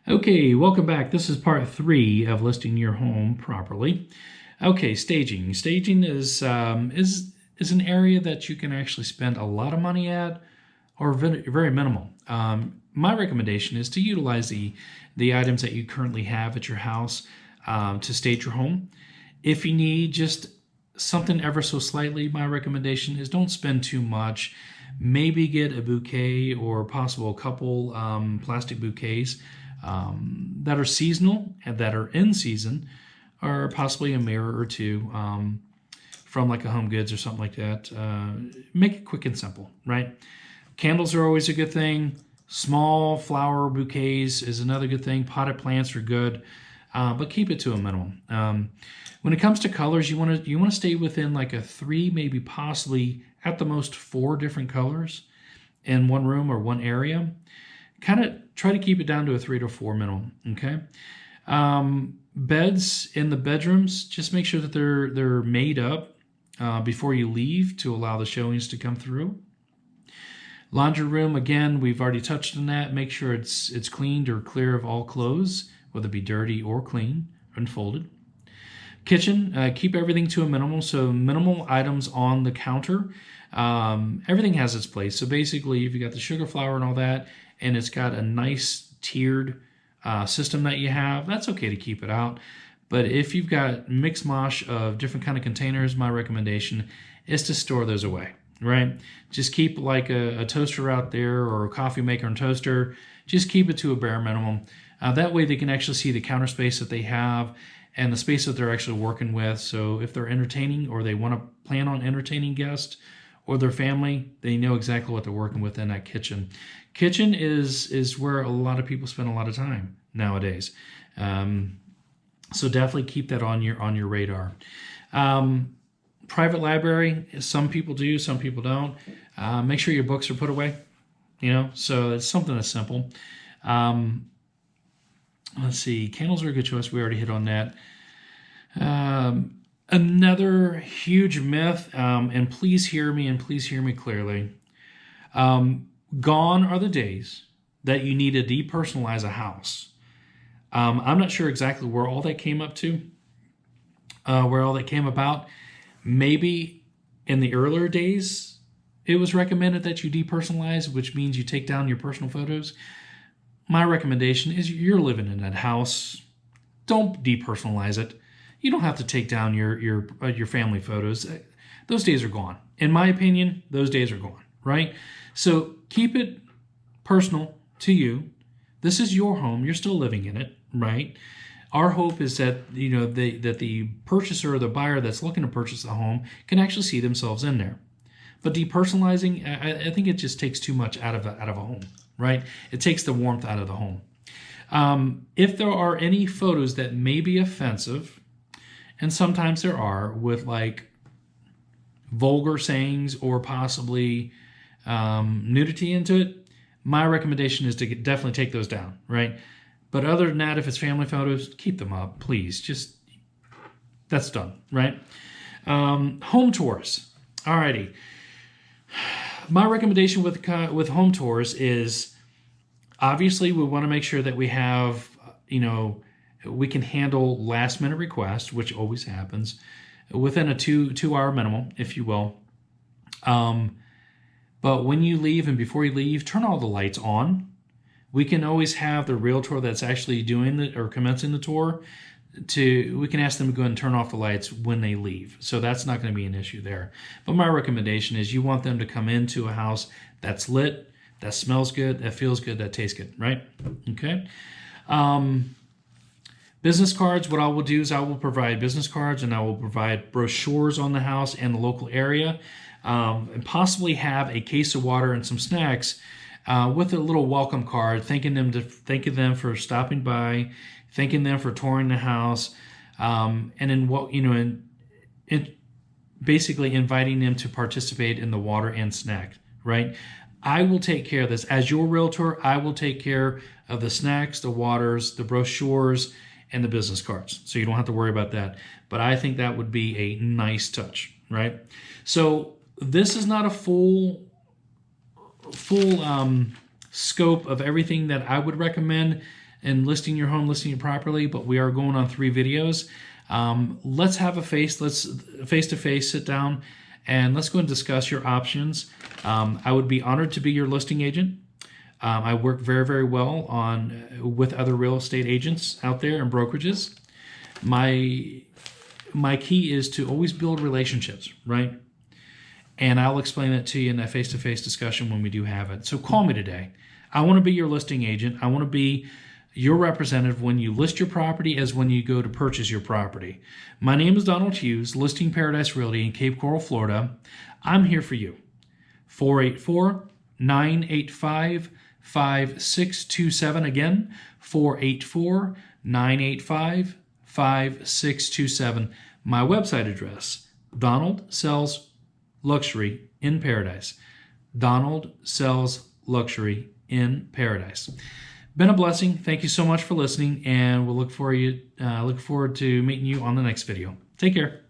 Okay, welcome back. This is part 3 of listing your home properly. Okay, staging. Staging is an area that you can actually spend a lot of money at, or very minimal. My recommendation is to utilize the items that you currently have at your house to stage your home. If you need just something ever so slightly, my recommendation is don't spend too much. Maybe get a bouquet or possible a couple plastic bouquets that are seasonal and that are in season, or possibly a mirror or two from like a Home Goods or something like that. Make it quick and simple, right? Candles are always a good thing. Small flower bouquets is another good thing. Potted plants are good, but keep it to a minimum. When it comes to colors, you want to stay within like a 3, maybe possibly at the most 4 different colors in one room or one area. Kind of try to keep it down to a 3 to 4 minimum. Okay. Beds in the bedrooms, just make sure that they're made up before you leave to allow the showings to come through. Laundry room, again, we've already touched on that. Make sure it's cleaned or clear of all clothes, whether it be dirty or clean, unfolded. Kitchen, keep everything to a minimum, so minimal items on the counter. Everything has its place. So basically, if you got the sugar, flour, and all that, and it's got a nice tiered system that you have, that's okay to keep it out. But if you've got mixed mosh of different kind of containers, my recommendation is to store those away, right? Just keep like a toaster out there or a coffee maker and toaster. Just keep it to a bare minimum. That way they can actually see the counter space that they have and the space that they're actually working with. So if they're entertaining or they want to plan on entertaining guests or their family, they know exactly what they're working with in that kitchen. Kitchen is where a lot of people spend a lot of time nowadays. So definitely keep that on your radar. Private library, some people do, some people don't. Make sure your books are put away, so it's something that's simple. Let's see, candles are a good choice. We already hit on that. Another huge myth, and please hear me clearly. Gone are the days that you need to depersonalize a house. I'm not sure exactly where all that came about. Maybe in the earlier days, it was recommended that you depersonalize, which means you take down your personal photos. My recommendation is you're living in that house. Don't depersonalize it. You don't have to take down your family photos. Those days are gone. In my opinion, those days are gone, right? So keep it personal to you. This is your home. You're still living in it, right? Our hope is that that the purchaser or the buyer that's looking to purchase the home can actually see themselves in there. But depersonalizing, I think it just takes too much out of a home, right? It takes the warmth out of the home. If there are any photos that may be offensive, and sometimes there are, with like vulgar sayings or possibly nudity into it, my recommendation is to definitely take those down, right? But other than that, if it's family photos, keep them up, please. Just, that's done, right? Home tours. Alrighty. My recommendation with home tours is, obviously we want to make sure that we have, we can handle last minute requests, which always happens, within a two hour minimum, if you will. But when you leave and before you leave, turn all the lights on. We can always have the realtor that's actually doing or commencing the tour we can ask them to go ahead and turn off the lights when they leave. So that's not going to be an issue there. But my recommendation is you want them to come into a house that's lit, that smells good, that feels good, that tastes good, right? Okay. Business cards, what I will do is I will provide business cards and I will provide brochures on the house and the local area, and possibly have a case of water and some snacks with a little welcome card, thanking them for stopping by, thanking them for touring the house, and then basically inviting them to participate in the water and snack, right? I will take care of this. As your realtor, I will take care of the snacks, the waters, the brochures, and the business cards. So you don't have to worry about that. But I think that would be a nice touch, right? So this is not a full scope of everything that I would recommend. in listing your home, listing it properly, but we are going on 3 videos. Let's have a face-to-face sit down, and let's go and discuss your options. I would be honored to be your listing agent. I work very, very well with other real estate agents out there and brokerages. My key is to always build relationships, right? And I'll explain that to you in that face-to-face discussion when we do have it. So call me today. I want to be your listing agent. I want to be your representative when you list your property as when you go to purchase your property. My name is Donald Hughes, Listing Paradise Realty in Cape Coral, Florida. I'm here for you. 484-985-5627. Again, 484-985-5627. My website address, Donald Sells Luxury in Paradise. Donald Sells Luxury in Paradise. Been a blessing. Thank you so much for listening, and we'll look forward to meeting you on the next video. Take care.